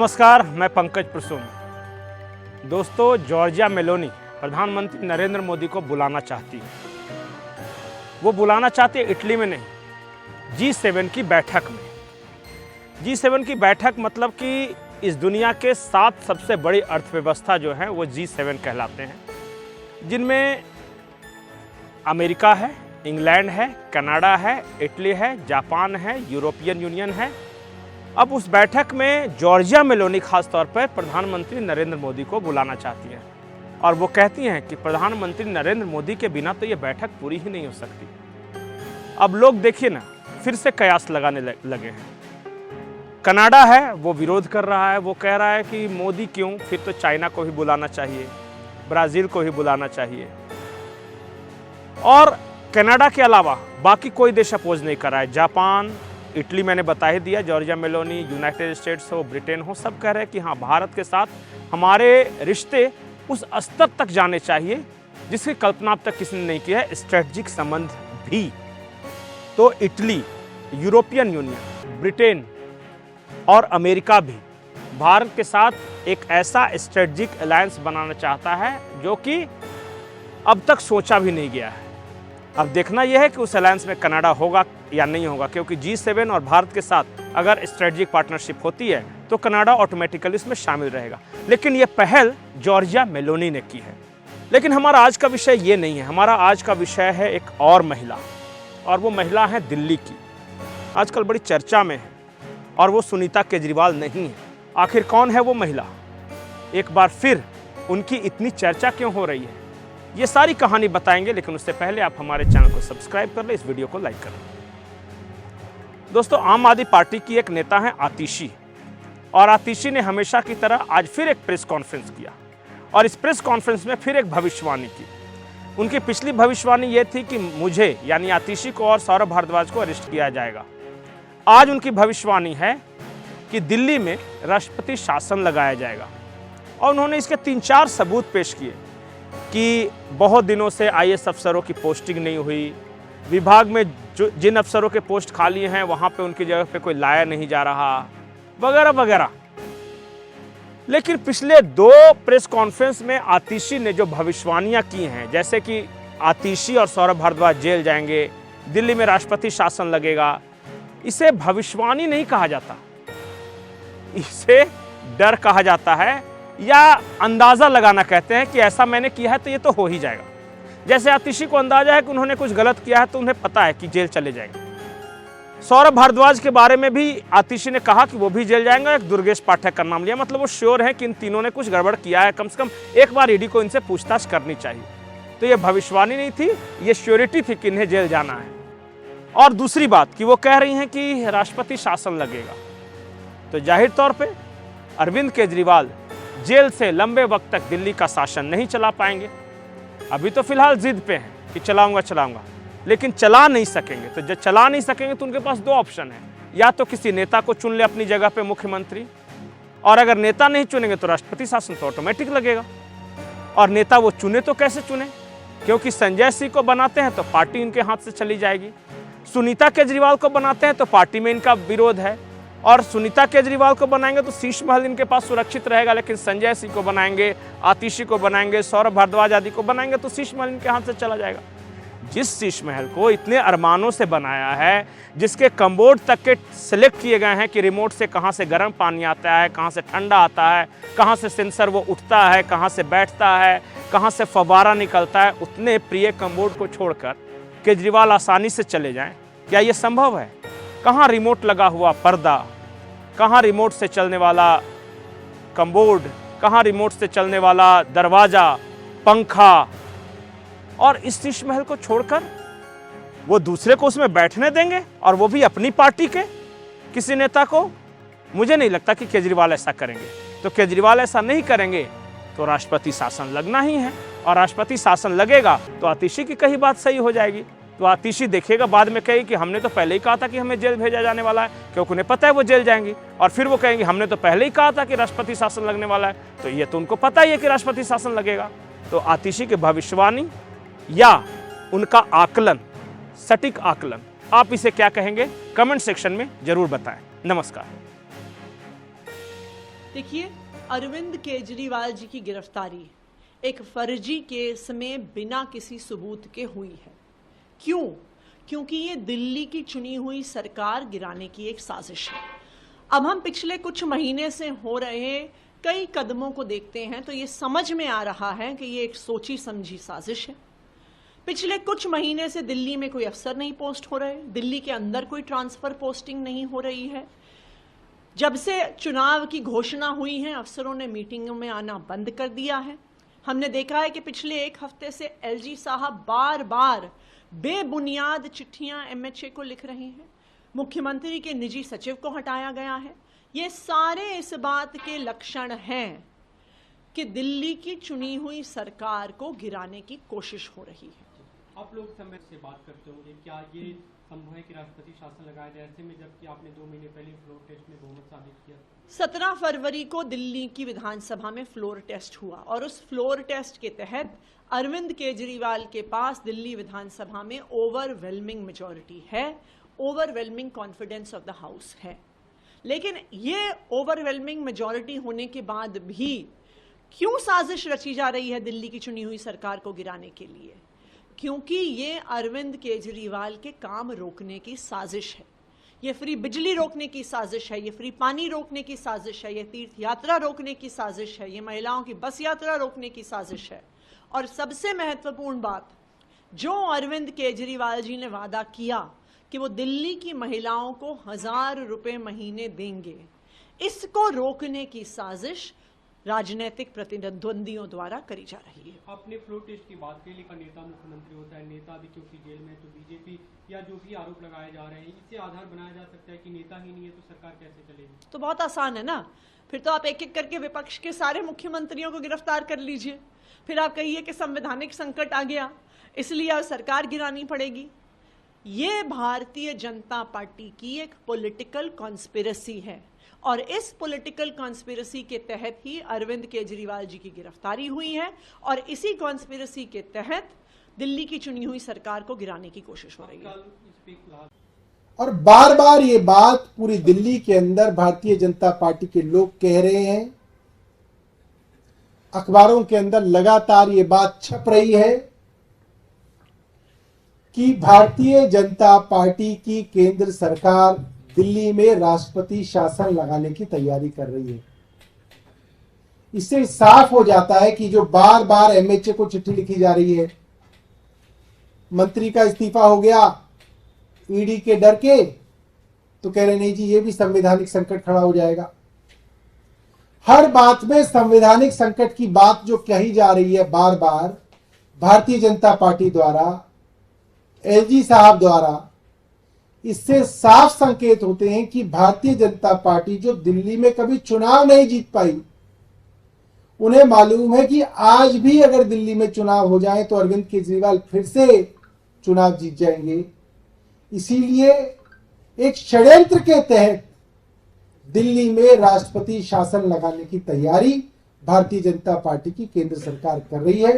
नमस्कार, मैं पंकज प्रसून। दोस्तों, जॉर्जिया मेलोनी प्रधानमंत्री नरेंद्र मोदी को बुलाना चाहती है। वो बुलाना चाहती है इटली में नहीं, G7 की बैठक में। G7 की बैठक मतलब कि इस दुनिया के 7 सबसे बड़ी अर्थव्यवस्था जो है वो G7 कहलाते हैं, जिनमें अमेरिका है, इंग्लैंड है, कनाडा है, इटली है, जापान है, यूरोपियन यूनियन है। अब उस बैठक में जॉर्जिया मेलोनी खास तौर पर प्रधानमंत्री नरेंद्र मोदी को बुलाना चाहती हैं और वो कहती हैं कि प्रधानमंत्री नरेंद्र मोदी के बिना तो ये बैठक पूरी ही नहीं हो सकती। अब लोग देखिए ना, फिर से कयास लगाने लगे हैं। कनाडा है वो विरोध कर रहा है, वो कह रहा है कि मोदी क्यों, फिर तो चाइना को भी बुलाना चाहिए, ब्राज़ील को भी बुलाना चाहिए। और कनाडा के अलावा बाकी कोई देश अपोज नहीं कर रहा है। जापान, इटली मैंने बता ही दिया, जॉर्जिया मेलोनी, यूनाइटेड स्टेट्स हो, ब्रिटेन हो, सब कह रहे हैं कि हाँ, भारत के साथ हमारे रिश्ते उस स्तर तक जाने चाहिए जिसकी कल्पना अब तक किसी ने नहीं किया है, स्ट्रेटजिक संबंध भी। तो इटली, यूरोपियन यूनियन, ब्रिटेन और अमेरिका भी भारत के साथ एक ऐसा स्ट्रेटजिक अलायंस बनाना चाहता है जो कि अब तक सोचा भी नहीं गया है। अब देखना यह है कि उस अलायंस में कनाडा होगा या नहीं होगा, क्योंकि G7 और भारत के साथ अगर स्ट्रेटजिक पार्टनरशिप होती है तो कनाडा ऑटोमेटिकली इसमें शामिल रहेगा। लेकिन ये पहल जॉर्जिया मेलोनी ने की है। लेकिन हमारा आज का विषय ये नहीं है। हमारा आज का विषय है एक और महिला, और वो महिला है दिल्ली की, आजकल बड़ी चर्चा में है, और वो सुनीता केजरीवाल नहीं है। आखिर कौन है वो महिला, एक बार फिर उनकी इतनी चर्चा क्यों हो रही है, ये सारी कहानी बताएंगे। लेकिन उससे पहले आप हमारे चैनल को सब्सक्राइब कर लें, इस वीडियो को लाइक कर लें। दोस्तों, आम आदमी पार्टी की एक नेता है आतिशी, और आतिशी ने हमेशा की तरह आज फिर एक प्रेस कॉन्फ्रेंस किया, और इस प्रेस कॉन्फ्रेंस में फिर एक भविष्यवाणी की। उनकी पिछली भविष्यवाणी ये थी कि मुझे यानी आतिशी को और सौरभ भारद्वाज को अरेस्ट किया जाएगा। आज उनकी भविष्यवाणी है कि दिल्ली में राष्ट्रपति शासन लगाया जाएगा, और उन्होंने इसके 3-4 सबूत पेश किए कि बहुत दिनों से IAS अफसरों की पोस्टिंग नहीं हुई, विभाग में जिन अफसरों के पोस्ट खाली हैं वहाँ पे उनकी जगह पे कोई लाया नहीं जा रहा, वगैरह वगैरह। लेकिन पिछले 2 प्रेस कॉन्फ्रेंस में आतिशी ने जो भविष्यवाणियाँ की हैं, जैसे कि आतिशी और सौरभ भारद्वाज जेल जाएंगे, दिल्ली में राष्ट्रपति शासन लगेगा, इसे भविष्यवाणी नहीं कहा जाता, इसे डर कहा जाता है, या अंदाज़ा लगाना कहते हैं कि ऐसा मैंने किया है तो ये तो हो ही जाएगा। जैसे आतिशी को अंदाजा है कि उन्होंने कुछ गलत किया है तो उन्हें पता है कि जेल चले जाएंगे। सौरभ भारद्वाज के बारे में भी आतिशी ने कहा कि वो भी जेल जाएंगे। एक दुर्गेश पाठक का नाम लिया, मतलब वो श्योर है कि इन तीनों ने कुछ गड़बड़ किया है, कम से कम एक बार ईडी को इनसे पूछताछ करनी चाहिए। तो ये भविष्यवाणी नहीं थी, ये श्योरिटी थी कि इन्हें जेल जाना है। और दूसरी बात कि वो कह रही हैं कि राष्ट्रपति शासन लगेगा, तो जाहिर तौर पर अरविंद केजरीवाल जेल से लंबे वक्त तक दिल्ली का शासन नहीं चला पाएंगे। अभी तो फिलहाल जिद पे हैं कि चलाऊंगा, लेकिन चला नहीं सकेंगे। तो जब चला नहीं सकेंगे तो उनके पास 2 ऑप्शन है, या तो किसी नेता को चुन ले अपनी जगह पे मुख्यमंत्री, और अगर नेता नहीं चुनेंगे तो राष्ट्रपति शासन तो ऑटोमेटिक लगेगा। और नेता वो चुने तो कैसे चुने, क्योंकि संजय सिंह को बनाते हैं तो पार्टी इनके हाथ से चली जाएगी, सुनीता केजरीवाल को बनाते हैं तो पार्टी में इनका विरोध है, और सुनीता केजरीवाल को बनाएंगे तो शीश महल इनके पास सुरक्षित रहेगा। लेकिन संजय सिंह को बनाएंगे, आतिशी को बनाएंगे, सौरभ भारद्वाज आदि को बनाएंगे तो शीश महल इनके हाथ से चला जाएगा। जिस शीश महल को इतने अरमानों से बनाया है, जिसके कम्बोर्ड तक के सिलेक्ट किए गए हैं कि रिमोट से कहाँ से गर्म पानी आता है, कहाँ से ठंडा आता है, कहाँ से सेंसर वो उठता है, कहाँ से बैठता है, कहाँ से फव्वारा निकलता है, उतने प्रिय कम्बोर्ड को छोड़कर केजरीवाल आसानी से चले जाएं, क्या ये संभव है? कहाँ रिमोट लगा हुआ पर्दा, कहाँ रिमोट से चलने वाला कम्बोर्ड, कहाँ रिमोट से चलने वाला दरवाज़ा, पंखा, और इस शीश महल को छोड़कर वो दूसरे को उसमें बैठने देंगे, और वो भी अपनी पार्टी के किसी नेता को? मुझे नहीं लगता कि केजरीवाल ऐसा करेंगे। तो केजरीवाल ऐसा नहीं करेंगे तो राष्ट्रपति शासन लगना ही है, और राष्ट्रपति शासन लगेगा तो आतिशी की कही बात सही हो जाएगी। तो आतिशी देखेगा बाद में कहेगी कि हमने तो पहले ही कहा था कि हमें जेल भेजा जाने वाला है, क्योंकि उन्हें पता है वो जेल जाएंगी। और फिर वो कहेंगे हमने तो पहले ही कहा था कि राष्ट्रपति शासन लगने वाला है, तो ये तो उनको पता ही है कि राष्ट्रपति शासन लगेगा। तो आतिशी की भविष्यवाणी या उनका आकलन, सटीक आकलन, आप इसे क्या कहेंगे, कमेंट सेक्शन में जरूर बताएं। नमस्कार। देखिए, अरविंद केजरीवाल जी की गिरफ्तारी एक फर्जी केस में बिना किसी सबूत के हुई है। क्यों? क्योंकि ये दिल्ली की चुनी हुई सरकार गिराने की एक साजिश है। अब हम पिछले कुछ महीने से हो रहे कई कदमों को देखते हैं तो ये समझ में आ रहा है कि ये एक सोची समझी साजिश है। पिछले कुछ महीने से दिल्ली में कोई अफसर नहीं पोस्ट हो रहे, दिल्ली के अंदर कोई ट्रांसफर पोस्टिंग नहीं हो रही है। जब से चुनाव की घोषणा हुई है, अफसरों ने मीटिंगों में आना बंद कर दिया है। हमने देखा है कि पिछले एक हफ्ते से एलजी साहब बार बार बेबुनियाद चिट्ठियां एमएचए को लिख रहे हैं। मुख्यमंत्री के निजी सचिव को हटाया गया है। ये सारे इस बात के लक्षण हैं कि दिल्ली की चुनी हुई सरकार को गिराने की कोशिश हो रही है। आप लोग समय से बात करते होंगे, क्या ये संभव है कि राष्ट्रपति शासन लगाया जाए ऐसे में, जबकि आपने 2 महीने पहले फ्लोर टेस्ट में बहुमत साबित किया? 17 फरवरी को दिल्ली की विधानसभा में फ्लोर टेस्ट हुआ और उस फ्लोर टेस्ट के तहत अरविंद केजरीवाल के पास दिल्ली विधानसभा में ओवरवेलमिंग मेजॉरिटी है, overwhelming confidence of the house है। लेकिन ये ओवरवेलमिंग मेजॉरिटी होने के बाद भी क्यों साजिश रची जा रही है दिल्ली की चुनी हुई सरकार को गिराने के लिए? क्योंकि ये अरविंद केजरीवाल के काम रोकने की साजिश है। ये फ्री बिजली रोकने की साजिश है, ये फ्री पानी रोकने की साजिश है, ये तीर्थ यात्रा रोकने की साजिश है, ये महिलाओं की बस यात्रा रोकने की साजिश है। और सबसे महत्वपूर्ण बात, जो अरविंद केजरीवाल जी ने वादा किया कि वो दिल्ली की महिलाओं को 1000 रुपए महीने देंगे, इसको रोकने की साजिश राजनीतिक प्रतिद्वंदियों द्वारा करी जा रही है। आपने फ्लोर टेस्ट की बात की, लेकिन नेता मुख्यमंत्री होता है, नेता भी क्योंकि जेल में, तो बीजेपी या जो भी आरोप लगाए जा रहे हैं, इससे आधार बनाया जा सकता है कि नेता ही नहीं है तो सरकार कैसे चलेगी? तो बहुत आसान है ना, फिर तो आप एक एक करके विपक्ष के सारे मुख्यमंत्रियों को गिरफ्तार कर लीजिए। फिर आप कहिए कि संवैधानिक संकट आ गया इसलिए अब सरकार गिरानी पड़ेगी। ये भारतीय जनता पार्टी की एक पॉलिटिकल कॉन्स्पिरेसी है और इस पॉलिटिकल कॉन्स्पिरेसी के तहत ही अरविंद केजरीवाल जी की गिरफ्तारी हुई है और इसी कॉन्स्पिरेसी के तहत दिल्ली की चुनी हुई सरकार को गिराने की कोशिश हो रही है। और बार बार ये बात पूरी दिल्ली के अंदर भारतीय जनता पार्टी के लोग कह रहे हैं, अखबारों के अंदर लगातार ये बात छप रही है कि भारतीय जनता पार्टी की केंद्र सरकार दिल्ली में राष्ट्रपति शासन लगाने की तैयारी कर रही है। इससे साफ हो जाता है कि जो बार बार एमएचए को चिट्ठी लिखी जा रही है, मंत्री का इस्तीफा हो गया ईडी के डर के, तो कह रहे नहीं जी ये भी संवैधानिक संकट खड़ा हो जाएगा। हर बात में संवैधानिक संकट की बात जो कही जा रही है बार बार भारतीय जनता पार्टी द्वारा, एलजी साहब द्वारा, इससे साफ संकेत होते हैं कि भारतीय जनता पार्टी जो दिल्ली में कभी चुनाव नहीं जीत पाई, उन्हें मालूम है कि आज भी अगर दिल्ली में चुनाव हो जाए तो अरविंद केजरीवाल फिर से चुनाव जीत जाएंगे। इसीलिए एक षड्यंत्र के तहत दिल्ली में राष्ट्रपति शासन लगाने की तैयारी भारतीय जनता पार्टी की केंद्र सरकार कर रही है।